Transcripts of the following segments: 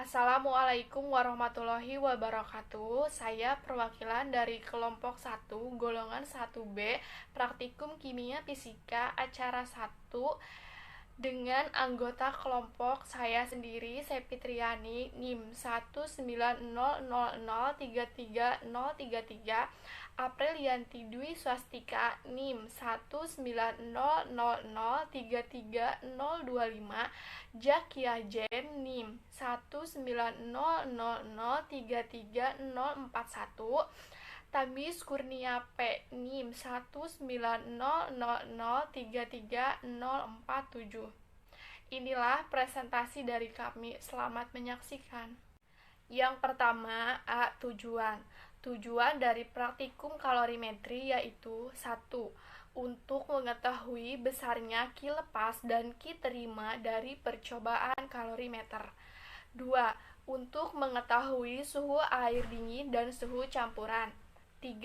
Assalamualaikum warahmatullahi wabarakatuh. Saya perwakilan dari kelompok 1, golongan 1B, Praktikum Kimia Fisika, acara 1, dengan anggota kelompok saya sendiri, Sepitriani, NIM 19000330033, Aprilianti Dwi Swastika, NIM 19000330025, Jakia Jen, NIM 19000330041, Tamis Kurnia P, NIM 19000330047. Inilah presentasi dari kami. Selamat menyaksikan. Yang pertama, A. Tujuan. Tujuan dari praktikum kalorimetri yaitu 1. Untuk mengetahui besarnya Ki lepas dan Ki terima dari percobaan kalorimeter. 2. Untuk mengetahui suhu air dingin dan suhu campuran. 3.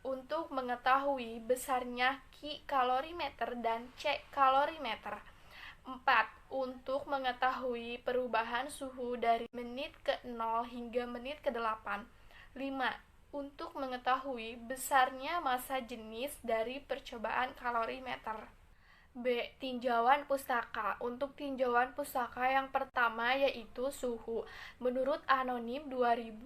Untuk mengetahui besarnya Ki kalorimeter dan C kalorimeter. 4. Untuk mengetahui perubahan suhu dari menit ke-0 hingga menit ke-8. 5. Untuk mengetahui besarnya massa jenis dari percobaan kalorimeter. B. Tinjauan pustaka. Untuk tinjauan pustaka yang pertama yaitu suhu. Menurut Anonim 2012,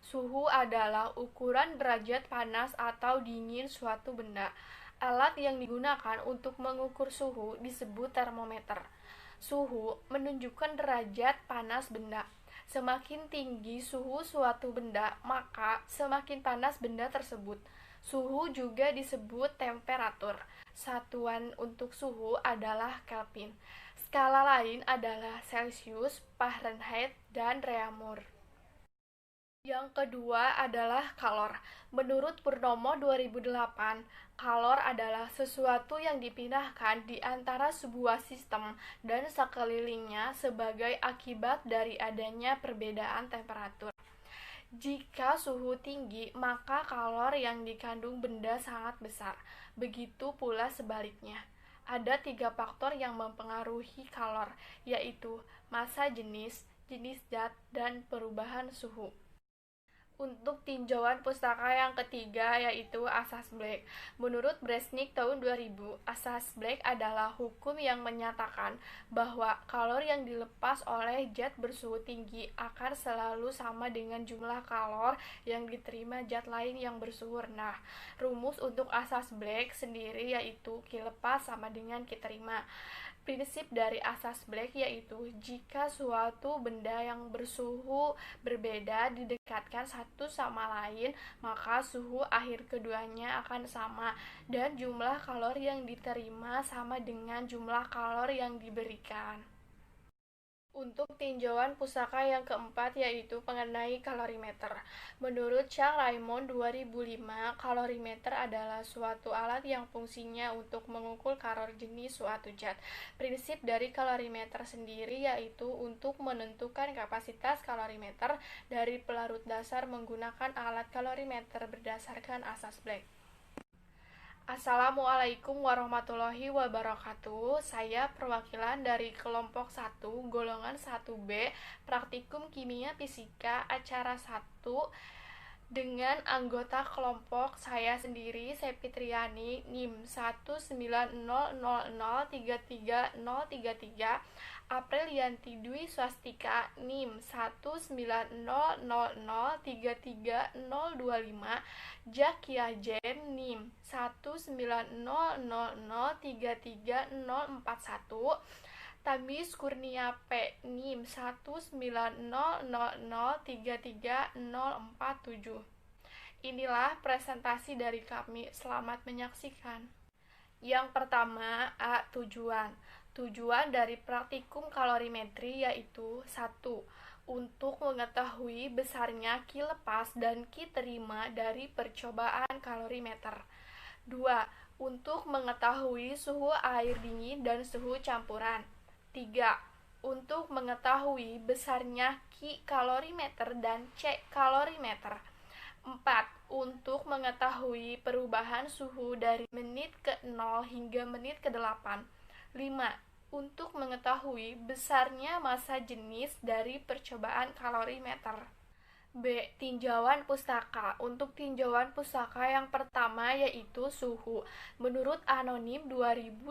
suhu adalah ukuran derajat panas atau dingin suatu benda. Alat yang digunakan untuk mengukur suhu disebut termometer. Suhu menunjukkan derajat panas benda. Semakin tinggi suhu suatu benda, maka semakin panas benda tersebut. Suhu juga disebut temperatur. Satuan untuk suhu adalah Kelvin. Skala lain adalah Celsius, Fahrenheit, dan Reaumur. Yang kedua adalah kalor. Menurut Purnomo 2008, kalor adalah sesuatu yang dipindahkan di antara sebuah sistem dan sekelilingnya sebagai akibat dari adanya perbedaan temperatur. Jika suhu tinggi, maka kalor yang dikandung benda sangat besar. Begitu pula sebaliknya. Ada 3 faktor yang mempengaruhi kalor, yaitu massa jenis, jenis zat, dan perubahan suhu. Untuk tinjauan pustaka yang ketiga yaitu asas Black. Menurut Bresnik tahun 2000, asas Black adalah hukum yang menyatakan bahwa kalor yang dilepas oleh zat bersuhu tinggi akan selalu sama dengan jumlah kalor yang diterima zat lain yang bersuhu rendah. Rumus untuk asas Black sendiri yaitu Ki lepas sama dengan Ki terima. Prinsip dari asas Black yaitu jika suatu benda yang bersuhu berbeda didekatkan satu sama lain, maka suhu akhir keduanya akan sama dan jumlah kalor yang diterima sama dengan jumlah kalor yang diberikan. Untuk tinjauan pustaka yang keempat yaitu mengenai kalorimeter. Menurut Charles Raymond 2005, kalorimeter adalah suatu alat yang fungsinya untuk mengukur kalor jenis suatu zat. Prinsip dari kalorimeter sendiri yaitu untuk menentukan kapasitas kalorimeter dari pelarut dasar menggunakan alat kalorimeter berdasarkan asas Black. Assalamualaikum warahmatullahi wabarakatuh. Saya perwakilan dari kelompok 1, golongan 1B, Praktikum Kimia Fisika, acara 1, dengan anggota kelompok saya sendiri, Sepitriani, NIM 19000330033, Aprilianti Dwi Swastika, NIM 19000330025, Jakia Jen, NIM 19000330041, Tamis Kurnia P, NIM 19000330047. Inilah presentasi dari kami. Selamat menyaksikan. Yang pertama, A. Tujuan. Tujuan dari praktikum kalorimetri yaitu 1. Untuk mengetahui besarnya Ki lepas dan Ki terima dari percobaan kalorimeter. 2. Untuk mengetahui suhu air dingin dan suhu campuran. 3. Untuk mengetahui besarnya Ki kalorimeter dan C kalorimeter. 4. Untuk mengetahui perubahan suhu dari menit ke-0 hingga menit ke-8. 5. untuk mengetahui besarnya massa jenis dari percobaan kalorimeter. B. Tinjauan pustaka. Untuk tinjauan pustaka yang pertama yaitu suhu. Menurut Anonim 2012,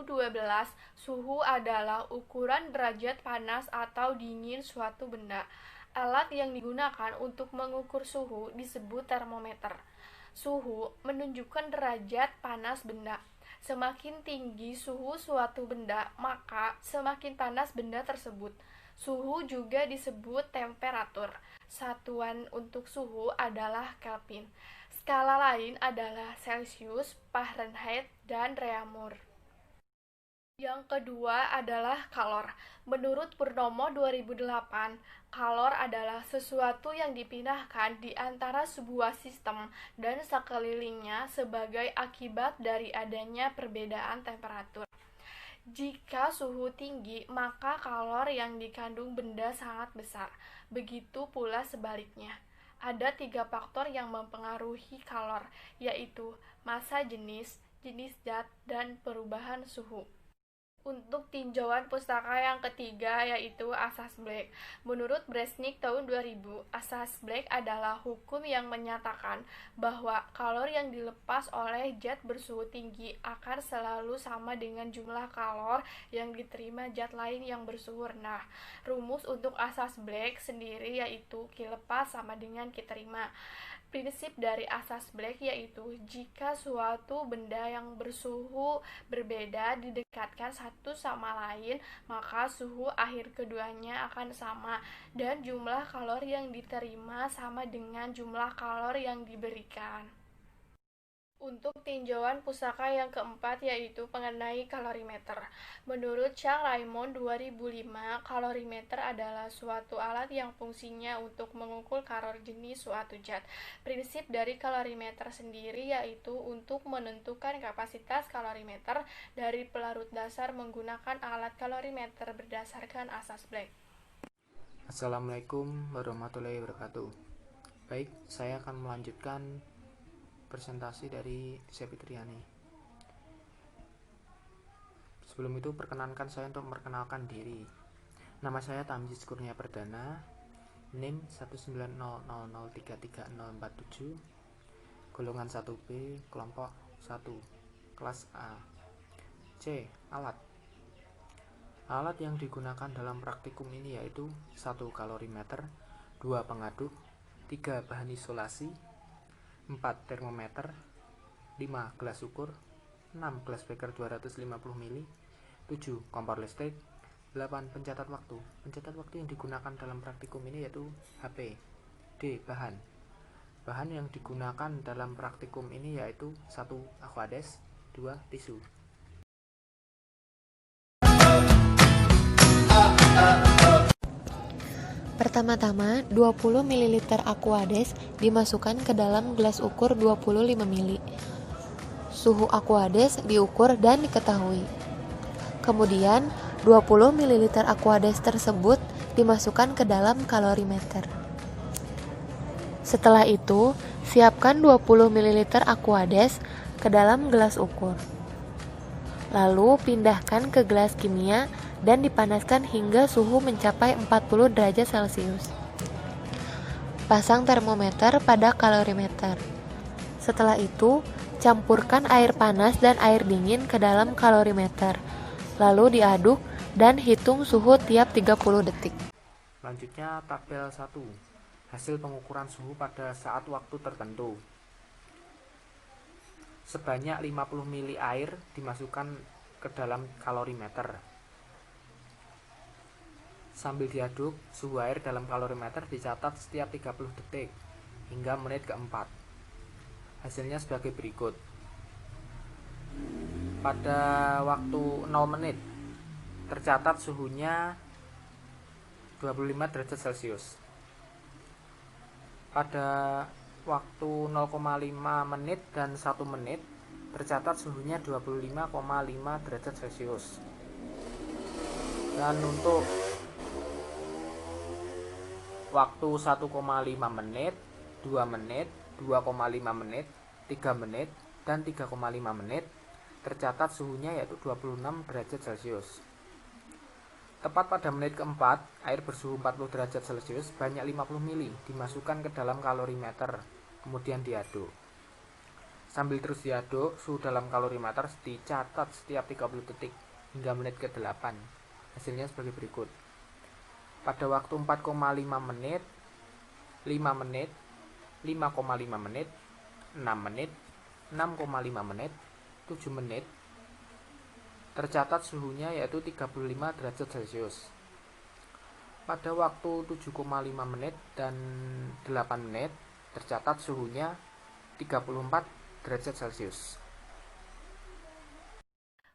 suhu adalah ukuran derajat panas atau dingin suatu benda. Alat yang digunakan untuk mengukur suhu disebut termometer. Suhu menunjukkan derajat panas benda. Semakin tinggi suhu suatu benda, maka semakin panas benda tersebut. Suhu juga disebut temperatur. Satuan untuk suhu adalah Kelvin. Skala lain adalah Celcius, Fahrenheit, dan Reaumur. Yang kedua adalah kalor. Menurut Purnomo 2008, kalor adalah sesuatu yang dipindahkan di antara sebuah sistem dan sekelilingnya sebagai akibat dari adanya perbedaan temperatur. Jika suhu tinggi, maka kalor yang dikandung benda sangat besar. Begitu pula sebaliknya. Ada 3 faktor yang mempengaruhi kalor, yaitu massa jenis, jenis zat, dan perubahan suhu. Untuk tinjauan pustaka yang ketiga yaitu asas Black. Menurut Bresnik tahun 2000, asas Black adalah hukum yang menyatakan bahwa kalor yang dilepas oleh zat bersuhu tinggi akan selalu sama dengan jumlah kalor yang diterima zat lain yang bersuhu rendah. Rumus untuk asas Black sendiri yaitu Q lepas sama dengan Q terima. Prinsip dari asas Black yaitu jika suatu benda yang bersuhu berbeda didekatkan satu sama lain, maka suhu akhir keduanya akan sama dan jumlah kalori yang diterima sama dengan jumlah kalori yang diberikan. Untuk tinjauan pustaka yang keempat yaitu mengenai kalorimeter. Menurut Chang Raymond 2005, kalorimeter adalah suatu alat yang fungsinya untuk mengukur kalor jenis suatu zat. Prinsip dari kalorimeter sendiri yaitu untuk menentukan kapasitas kalorimeter dari pelarut dasar menggunakan alat kalorimeter berdasarkan asas Black. Assalamualaikum warahmatullahi wabarakatuh. Baik, saya akan melanjutkan presentasi dari Sepitriani. Sebelum itu perkenankan saya untuk memperkenalkan diri. Nama saya Tamjiz Kurnia Perdana, NIM 190033047, golongan 1B, kelompok 1, kelas A. C. Alat. Alat yang digunakan dalam praktikum ini yaitu 1 kalorimeter, 2 pengaduk, 3 bahan isolasi, 4 termometer, 5 gelas ukur, 6 gelas beker 250 ml, 7 kompor listrik, 8 pencatat waktu. Pencatat waktu yang digunakan dalam praktikum ini yaitu HP. D. Bahan. Bahan yang digunakan dalam praktikum ini yaitu 1 aquades, 2 tisu. Pertama-tama, 20 ml aquades dimasukkan ke dalam gelas ukur 25 ml. Suhu aquades diukur dan diketahui. Kemudian, 20 ml aquades tersebut dimasukkan ke dalam kalorimeter. Setelah itu, siapkan 20 ml aquades ke dalam gelas ukur. Lalu, pindahkan ke gelas kimia dan dipanaskan hingga suhu mencapai 40 derajat Celcius. Pasang termometer pada kalorimeter. Setelah itu, campurkan air panas dan air dingin ke dalam kalorimeter. Lalu diaduk dan hitung suhu tiap 30 detik. Selanjutnya tabel 1. Hasil pengukuran suhu pada saat waktu tertentu. Sebanyak 50 ml air dimasukkan ke dalam kalorimeter. Sambil diaduk, suhu air dalam kalorimeter dicatat setiap 30 detik hingga menit keempat. Hasilnya sebagai berikut. Pada waktu 0 menit tercatat suhunya 25 derajat Celcius. Pada waktu 0,5 menit dan 1 menit tercatat suhunya 25,5 derajat Celcius. Dan untuk waktu 1,5 menit, 2 menit, 2,5 menit, 3 menit, dan 3,5 menit tercatat suhunya yaitu 26 derajat Celcius. Tepat pada menit keempat, air bersuhu 40 derajat Celcius banyak 50 mili dimasukkan ke dalam kalorimeter, kemudian diaduk. Sambil terus diaduk, suhu dalam kalorimeter dicatat setiap 30 detik hingga menit ke-8. Hasilnya sebagai berikut. Pada waktu 4,5 menit, 5 menit, 5,5 menit, 6 menit, 6,5 menit, 7 menit, tercatat suhunya yaitu 35 derajat Celcius. Pada waktu 7,5 menit dan 8 menit, tercatat suhunya 34 derajat Celcius.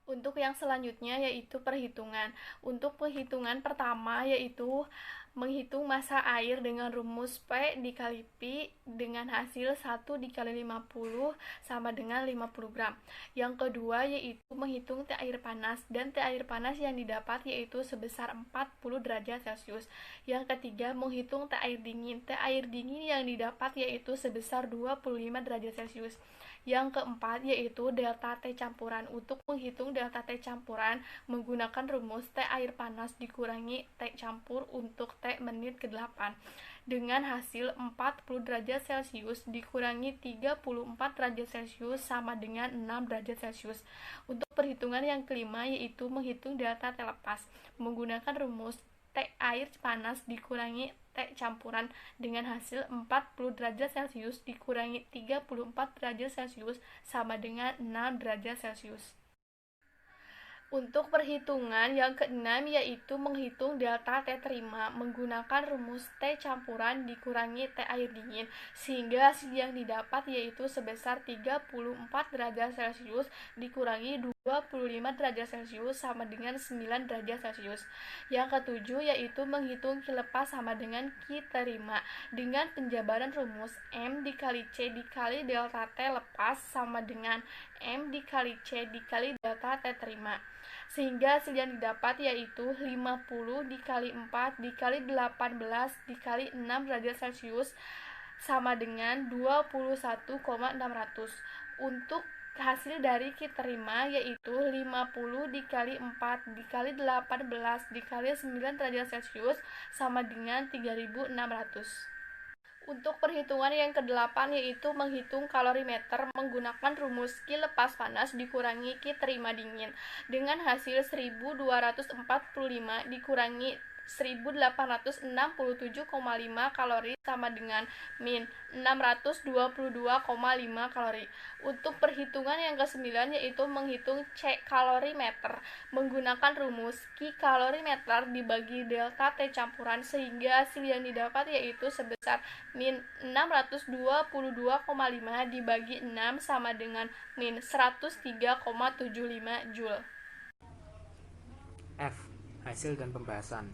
Untuk yang selanjutnya yaitu perhitungan. Untuk perhitungan pertama yaitu menghitung massa air dengan rumus P dikali Pi dengan hasil 1 dikali 50 sama dengan 50 gram. Yang kedua yaitu menghitung teh air panas, dan teh air panas yang didapat yaitu sebesar 40 derajat Celcius. Yang ketiga menghitung teh air dingin. Teh air dingin yang didapat yaitu sebesar 25 derajat Celcius. Yang keempat yaitu delta T campuran. Untuk menghitung delta T campuran menggunakan rumus T air panas dikurangi T campur untuk T menit ke-8 dengan hasil 40 derajat Celcius dikurangi 34 derajat Celcius sama dengan 6 derajat Celcius. Untuk perhitungan yang kelima yaitu menghitung delta T lepas menggunakan rumus T air panas dikurangi T campuran dengan hasil 40 derajat Celcius dikurangi 34 derajat Celcius sama dengan 6 derajat Celcius. Untuk perhitungan yang keenam yaitu menghitung delta T terima menggunakan rumus T campuran dikurangi T air dingin sehingga hasil yang didapat yaitu sebesar 34 derajat Celcius dikurangi 25 derajat Celcius sama dengan 9 derajat Celcius. Yang ketujuh yaitu menghitung Q lepas sama dengan Q terima dengan penjabaran rumus M dikali C dikali delta T lepas sama dengan M dikali C dikali delta T terima, sehingga hasil yang didapat yaitu 50 dikali 4 dikali 18 dikali 6 derajat Celcius sama dengan 21,600. Untuk hasil dari Q terima yaitu 50 dikali 4 dikali 18 dikali 9 derajat Celcius sama dengan 3600. Untuk perhitungan yang ke-8 yaitu menghitung kalorimeter menggunakan rumus Q lepas panas dikurangi Q terima dingin dengan hasil 1245 dikurangi 1867,5 kalori sama dengan min 622,5 kalori. Untuk perhitungan yang ke-9 yaitu menghitung C kalorimeter menggunakan rumus Q kalorimeter dibagi delta T campuran sehingga hasil yang didapat yaitu sebesar min 622,5 dibagi 6 sama dengan min 103,75 Joule. F. Hasil dan pembahasan.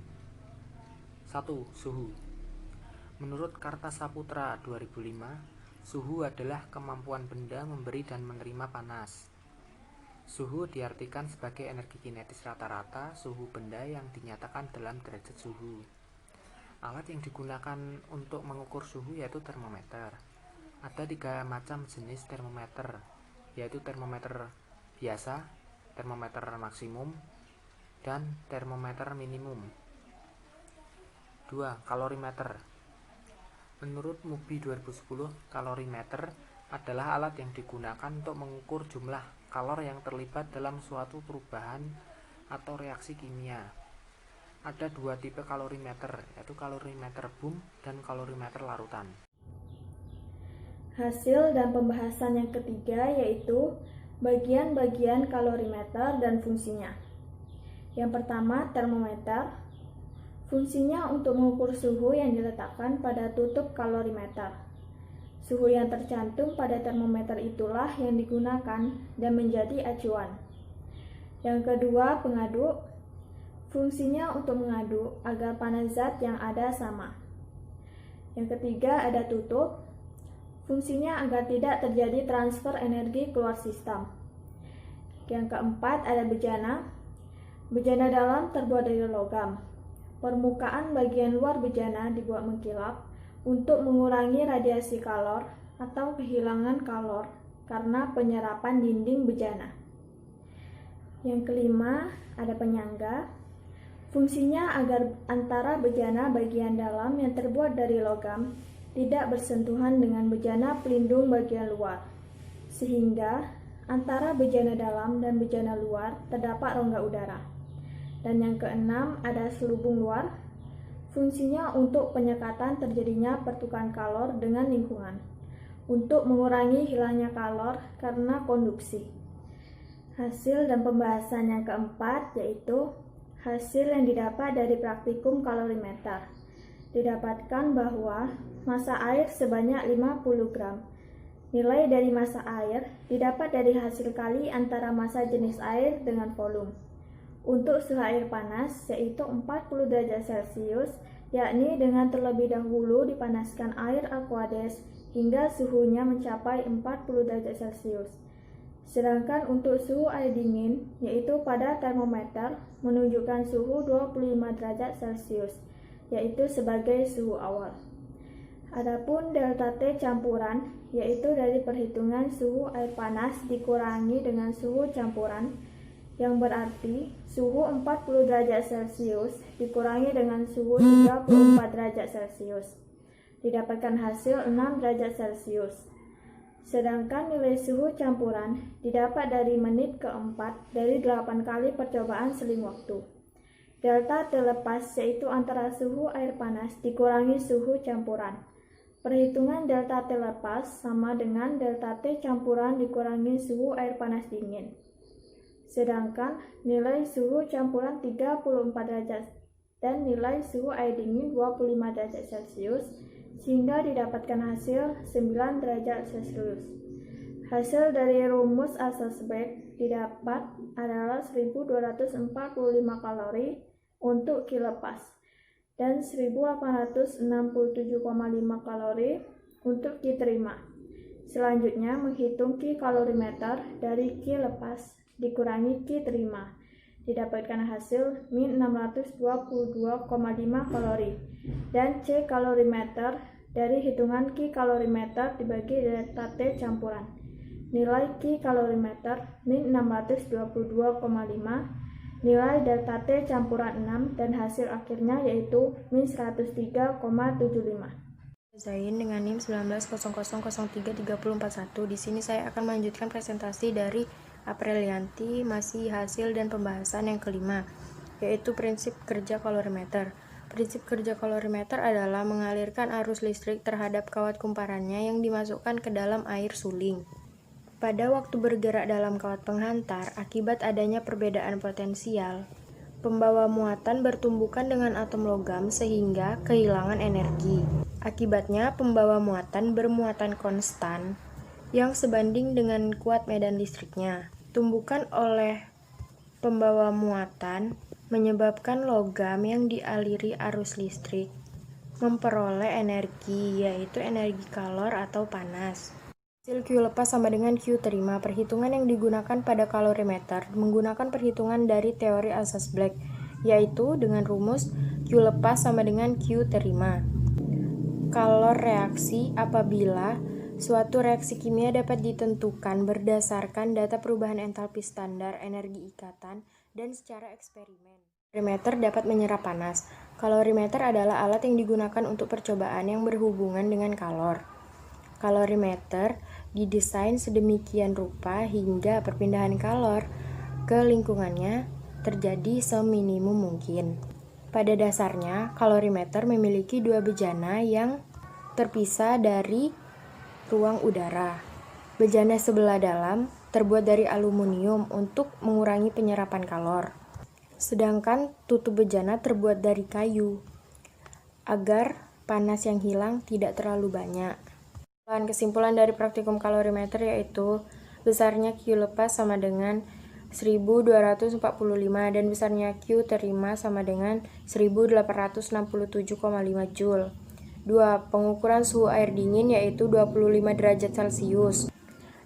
1. Suhu. Menurut Kartasaputra 2005, suhu adalah kemampuan benda memberi dan menerima panas. Suhu diartikan sebagai energi kinetis rata-rata suhu benda yang dinyatakan dalam derajat suhu. Alat yang digunakan untuk mengukur suhu yaitu termometer. Ada 3 macam jenis termometer, yaitu termometer biasa, termometer maksimum, dan termometer minimum. 2. Kalorimeter. Menurut MUBI 2010, kalorimeter adalah alat yang digunakan untuk mengukur jumlah kalor yang terlibat dalam suatu perubahan atau reaksi kimia. Ada 2 tipe kalorimeter, yaitu kalorimeter boom dan kalorimeter larutan. Hasil dan pembahasan yang ketiga yaitu bagian-bagian kalorimeter dan fungsinya. Yang pertama, termometer. Fungsinya untuk mengukur suhu yang diletakkan pada tutup kalorimeter. Suhu yang tercantum pada termometer itulah yang digunakan dan menjadi acuan. Yang kedua, pengaduk. Fungsinya untuk mengaduk agar panas zat yang ada sama. Yang ketiga, ada tutup. Fungsinya agar tidak terjadi transfer energi keluar sistem. Yang keempat, ada bejana. Bejana dalam terbuat dari logam. Permukaan bagian luar bejana dibuat mengkilap untuk mengurangi radiasi kalor atau kehilangan kalor karena penyerapan dinding bejana. Yang kelima, ada penyangga. Fungsinya agar antara bejana bagian dalam yang terbuat dari logam tidak bersentuhan dengan bejana pelindung bagian luar, sehingga antara bejana dalam dan bejana luar terdapat rongga udara. Dan yang keenam, ada selubung luar. Fungsinya untuk penyekatan terjadinya pertukaran kalor dengan lingkungan, untuk mengurangi hilangnya kalor karena konduksi. Hasil dan pembahasan yang keempat yaitu hasil yang didapat dari praktikum kalorimeter. Didapatkan bahwa massa air sebanyak 50 gram. Nilai dari massa air didapat dari hasil kali antara massa jenis air dengan volume. Untuk suhu air panas yaitu 40 derajat Celcius, yakni dengan terlebih dahulu dipanaskan air aquades hingga suhunya mencapai 40 derajat Celcius. Sedangkan untuk suhu air dingin, yaitu pada termometer, menunjukkan suhu 25 derajat Celcius, yaitu sebagai suhu awal. Adapun delta T campuran, yaitu dari perhitungan suhu air panas dikurangi dengan suhu campuran, yang berarti suhu 40 derajat Celcius dikurangi dengan suhu 34 derajat Celcius. Didapatkan hasil 6 derajat Celcius. Sedangkan nilai suhu campuran didapat dari menit keempat dari 8 kali percobaan seling waktu. Delta terlepas yaitu antara suhu air panas dikurangi suhu campuran. Perhitungan delta terlepas sama dengan delta T campuran dikurangi suhu air panas dingin. Sedangkan nilai suhu campuran 34 derajat dan nilai suhu air dingin 25 derajat Celcius, sehingga didapatkan hasil 9 derajat Celcius. Hasil dari rumus Asas-Beck didapat adalah 1245 kalori untuk kilepas dan 1867,5 kalori untuk ki terima. Selanjutnya menghitung ki kalorimeter dari ki lepas dikurangi ki terima. Didapatkan hasil min 622,5 kalori dan C kalorimeter dari hitungan ki kalorimeter dibagi delta T campuran. Nilai ki kalorimeter min 622,5, nilai delta T campuran 6, dan hasil akhirnya yaitu min 103,75. Zain dengan NIM 1900033041. Di sini saya akan melanjutkan presentasi dari Aprilianti, masih hasil dan pembahasan yang kelima, yaitu prinsip kerja kalorimeter. Prinsip kerja kalorimeter adalah mengalirkan arus listrik terhadap kawat kumparannya yang dimasukkan ke dalam air suling. Pada waktu bergerak dalam kawat penghantar, akibat adanya perbedaan potensial, pembawa muatan bertumbukan dengan atom logam sehingga kehilangan energi. Akibatnya, pembawa muatan bermuatan konstan yang sebanding dengan kuat medan listriknya. Tumbukan oleh pembawa muatan menyebabkan logam yang dialiri arus listrik memperoleh energi, yaitu energi kalor atau panas. Hasil Q lepas sama dengan Q terima. Perhitungan yang digunakan pada kalorimeter menggunakan perhitungan dari teori Asas-Beck, yaitu dengan rumus Q lepas sama dengan Q terima. Kalor reaksi apabila suatu reaksi kimia dapat ditentukan berdasarkan data perubahan entalpi standar, energi ikatan, dan secara eksperimen. Kalorimeter dapat menyerap panas. Kalorimeter adalah alat yang digunakan untuk percobaan yang berhubungan dengan kalor. Kalorimeter didesain sedemikian rupa hingga perpindahan kalor ke lingkungannya terjadi seminimum mungkin. Pada dasarnya, kalorimeter memiliki dua bejana yang terpisah dari ruang udara. Bejana sebelah dalam terbuat dari aluminium untuk mengurangi penyerapan kalor. Sedangkan tutup bejana terbuat dari kayu agar panas yang hilang tidak terlalu banyak. Kesimpulan dari praktikum kalorimeter yaitu besarnya Q lepas sama dengan 1245 dan besarnya Q terima sama dengan 1867,5 Joule. 2. Pengukuran suhu air dingin yaitu 25 derajat Celcius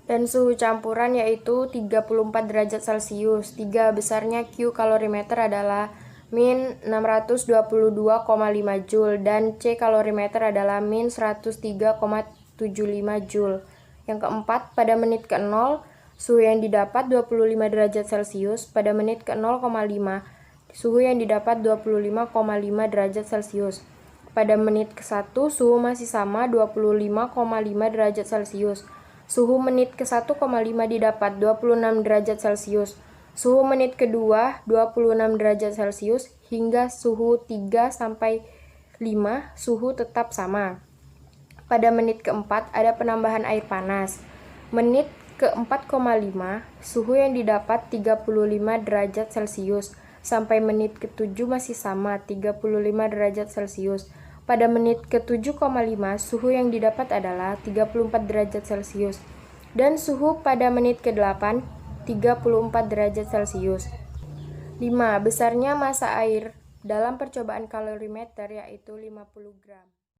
dan suhu campuran yaitu 34 derajat Celcius. 3. Besarnya Q kalorimeter adalah min 622,5 Joule dan C kalorimeter adalah min 103,75 Joule. Yang keempat, pada menit ke-0 suhu yang didapat 25 derajat Celcius, pada menit ke 0,5 suhu yang didapat 25,5 derajat Celcius. Pada menit ke-1, suhu masih sama 25,5 derajat Celcius. Suhu menit ke-1,5 didapat 26 derajat Celcius. Suhu menit kedua 26 derajat Celcius hingga suhu 3 sampai 5 suhu tetap sama. Pada menit keempat ada penambahan air panas. Menit ke-4,5 suhu yang didapat 35 derajat Celcius sampai menit ke-7 masih sama 35 derajat Celcius. Pada menit ke-7,5 suhu yang didapat adalah 34 derajat Celcius dan suhu pada menit ke-8 34 derajat Celcius. 5. Besarnya massa air dalam percobaan kalorimeter yaitu 50 gram.